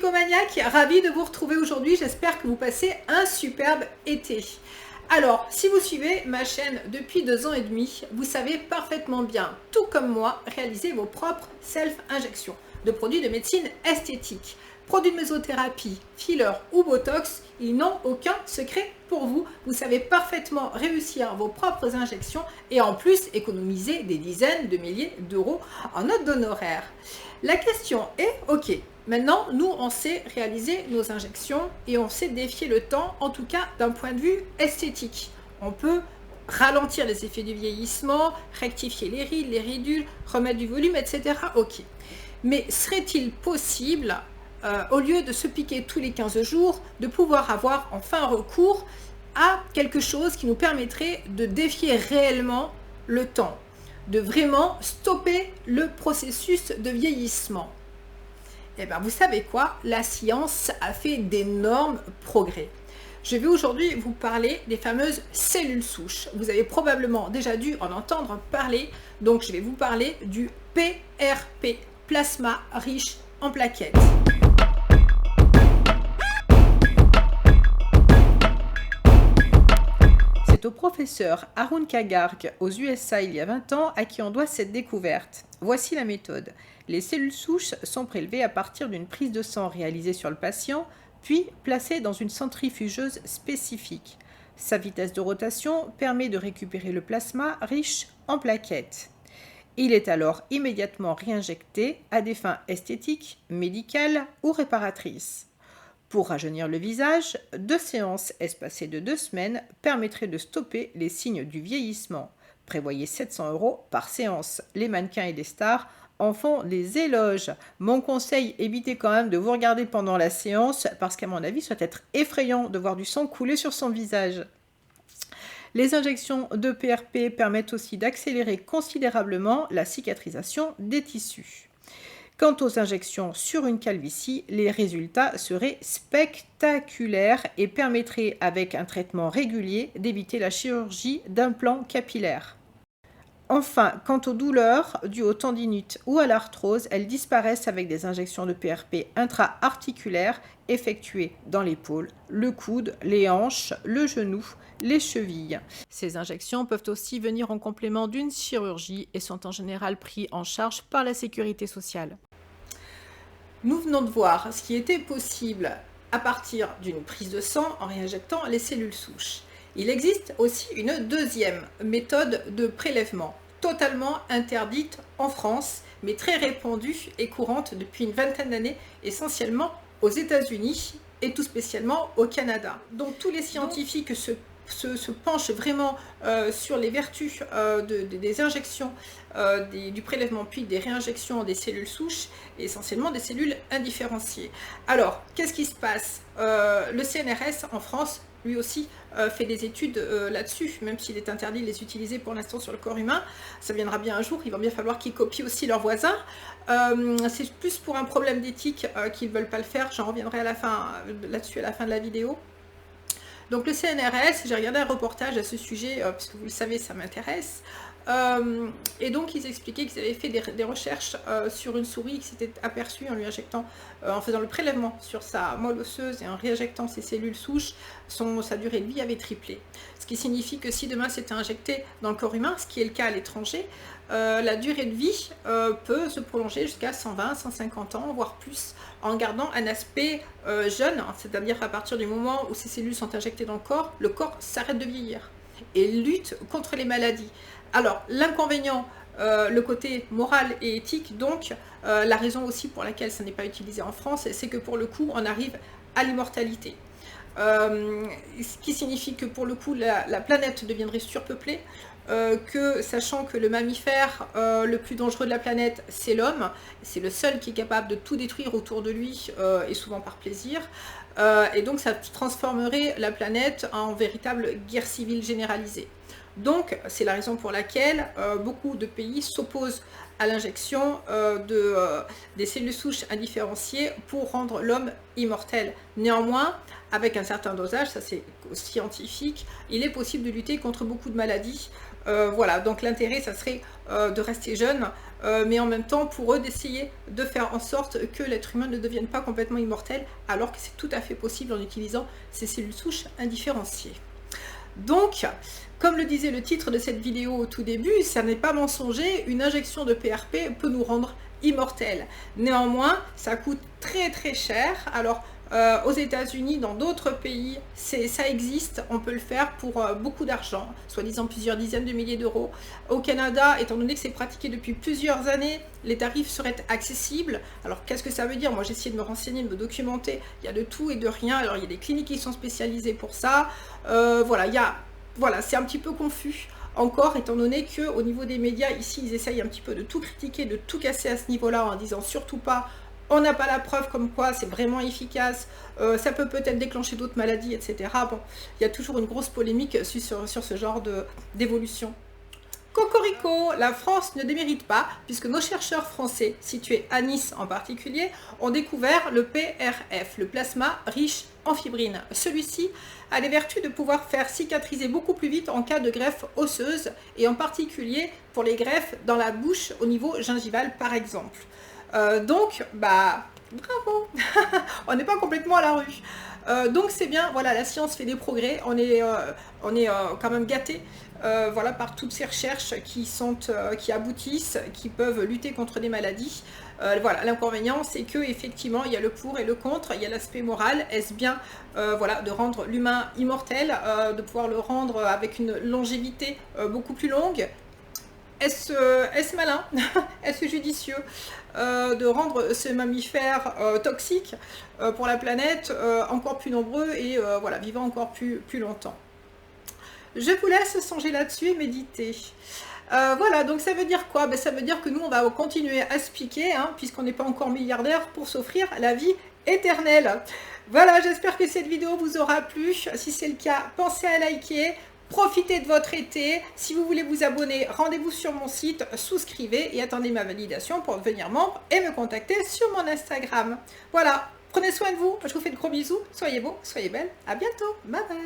Psychomaniaque, ravi de vous retrouver aujourd'hui, j'espère que vous passez un superbe été. Alors, si vous suivez ma chaîne depuis 2 ans et demi, vous savez parfaitement bien, tout comme moi, réaliser vos propres self-injections de produits de médecine esthétique. Produits de mésothérapie, filler ou botox, ils n'ont aucun secret pour vous. Vous savez parfaitement réussir vos propres injections et en plus économiser des dizaines de milliers d'euros en notes d'honoraires. La question est, ok, maintenant nous on sait réaliser nos injections et on sait défier le temps, en tout cas d'un point de vue esthétique. On peut ralentir les effets du vieillissement, rectifier les rides, les ridules, remettre du volume, etc. Ok. Mais serait-il possible au lieu de se piquer tous les 15 jours, de pouvoir avoir enfin recours à quelque chose qui nous permettrait de défier réellement le temps, de vraiment stopper le processus de vieillissement? Eh bien, vous savez quoi? La science a fait d'énormes progrès. Je vais aujourd'hui vous parler des fameuses cellules souches. Vous avez probablement déjà dû en entendre parler, donc je vais vous parler du PRP, plasma riche en plaquettes. C'est au professeur Arun Kagarg aux USA il y a 20 ans à qui on doit cette découverte. Voici la méthode. Les cellules souches sont prélevées à partir d'une prise de sang réalisée sur le patient, puis placées dans une centrifugeuse spécifique. Sa vitesse de rotation permet de récupérer le plasma riche en plaquettes. Il est alors immédiatement réinjecté à des fins esthétiques, médicales ou réparatrices. Pour rajeunir le visage, 2 séances espacées de 2 semaines permettraient de stopper les signes du vieillissement. Prévoyez 700 € par séance. Les mannequins et les stars en font des éloges. Mon conseil, évitez quand même de vous regarder pendant la séance parce qu'à mon avis, ça doit être effrayant de voir du sang couler sur son visage. Les injections de PRP permettent aussi d'accélérer considérablement la cicatrisation des tissus. Quant aux injections sur une calvitie, les résultats seraient spectaculaires et permettraient, avec un traitement régulier, d'éviter la chirurgie d'implants capillaires. Enfin, quant aux douleurs dues aux tendinites ou à l'arthrose, elles disparaissent avec des injections de PRP intra-articulaires effectuées dans l'épaule, le coude, les hanches, le genou, les chevilles. Ces injections peuvent aussi venir en complément d'une chirurgie et sont en général prises en charge par la sécurité sociale. Nous venons de voir ce qui était possible à partir d'une prise de sang en réinjectant les cellules souches. Il existe aussi une deuxième méthode de prélèvement, totalement interdite en France, mais très répandue et courante depuis une vingtaine d'années, essentiellement aux États-Unis et tout spécialement au Canada. Donc tous les scientifiques se penchent vraiment sur les vertus des injections, du prélèvement puis des réinjections des cellules souches, et essentiellement des cellules indifférenciées. Alors, qu'est-ce qui se passe? Le CNRS en France, lui aussi, fait des études là-dessus, même s'il est interdit de les utiliser pour l'instant sur le corps humain. Ça viendra bien un jour, il va bien falloir qu'ils copient aussi leurs voisins. C'est plus pour un problème d'éthique qu'ils ne veulent pas le faire, j'en reviendrai là-dessus à la fin de la vidéo. Donc le CNRS, j'ai regardé un reportage à ce sujet, parce que vous le savez, ça m'intéresse. Et donc ils expliquaient qu'ils avaient fait des recherches sur une souris qui s'était aperçue en lui injectant, en faisant le prélèvement sur sa moelle osseuse et en réinjectant ses cellules souches, sa durée de vie avait triplé. Ce qui signifie que si demain c'était injecté dans le corps humain, ce qui est le cas à l'étranger, la durée de vie peut se prolonger jusqu'à 120, 150 ans, voire plus, en gardant un aspect jeune, c'est-à-dire à partir du moment où ces cellules sont injectées dans le corps s'arrête de vieillir et lutte contre les maladies. Alors, l'inconvénient, le côté moral et éthique, donc, la raison aussi pour laquelle ça n'est pas utilisé en France, c'est que pour le coup, on arrive à l'immortalité. Ce qui signifie que pour le coup, la planète deviendrait surpeuplée, sachant que le mammifère le plus dangereux de la planète, c'est l'homme, c'est le seul qui est capable de tout détruire autour de lui, et souvent par plaisir, et donc ça transformerait la planète en véritable guerre civile généralisée. Donc, c'est la raison pour laquelle beaucoup de pays s'opposent à l'injection des cellules souches indifférenciées pour rendre l'homme immortel. Néanmoins, avec un certain dosage, ça c'est scientifique, il est possible de lutter contre beaucoup de maladies Voilà, donc l'intérêt, ça serait de rester jeune, mais en même temps, pour eux, d'essayer de faire en sorte que l'être humain ne devienne pas complètement immortel, alors que c'est tout à fait possible en utilisant ces cellules souches indifférenciées. Donc, comme le disait le titre de cette vidéo au tout début, ça n'est pas mensonger, une injection de PRP peut nous rendre immortels. Néanmoins, ça coûte très très cher. Alors, aux États-Unis, dans d'autres pays, ça existe, on peut le faire pour beaucoup d'argent, soi-disant plusieurs dizaines de milliers d'euros. Au Canada, étant donné que c'est pratiqué depuis plusieurs années, les tarifs seraient accessibles. Alors qu'est-ce que ça veut dire? Moi j'ai essayé de me renseigner, de me documenter, il y a de tout et de rien. Alors il y a des cliniques qui sont spécialisées pour ça, voilà, c'est un petit peu confus. Encore, étant donné qu'au niveau des médias, ici, ils essayent un petit peu de tout critiquer, de tout casser à ce niveau-là, en disant surtout pas, on n'a pas la preuve comme quoi c'est vraiment efficace, ça peut peut-être déclencher d'autres maladies, etc. Bon, il y a toujours une grosse polémique sur ce genre d'évolution. Cocorico, la France ne démérite pas, puisque nos chercheurs français, situés à Nice en particulier, ont découvert le PRF, le plasma riche en fibrine. Celui-ci a les vertus de pouvoir faire cicatriser beaucoup plus vite en cas de greffe osseuse, et en particulier pour les greffes dans la bouche au niveau gingival par exemple. Donc, bravo, on n'est pas complètement à la rue. Donc c'est bien, voilà, la science fait des progrès, on est quand même gâtés, voilà, par toutes ces recherches qui aboutissent, qui peuvent lutter contre des maladies. Voilà, l'inconvénient c'est que effectivement il y a le pour et le contre, il y a l'aspect moral. Est-ce bien voilà, de rendre l'humain immortel, de pouvoir le rendre avec une longévité beaucoup plus longue? Est-ce malin, est-ce judicieux de rendre ce mammifère toxique pour la planète, encore plus nombreux et voilà, vivant encore plus longtemps? Je vous laisse songer là-dessus et méditer. Voilà, donc ça veut dire quoi? Ça veut dire que nous, on va continuer à se piquer, hein, puisqu'on n'est pas encore milliardaire, pour s'offrir la vie éternelle. Voilà, j'espère que cette vidéo vous aura plu. Si c'est le cas, pensez à liker. Profitez de votre été. Si vous voulez vous abonner, rendez-vous sur mon site, souscrivez et attendez ma validation pour devenir membre et me contacter sur mon Instagram. Voilà, prenez soin de vous. Je vous fais de gros bisous. Soyez beaux, soyez belles. À bientôt. Bye bye.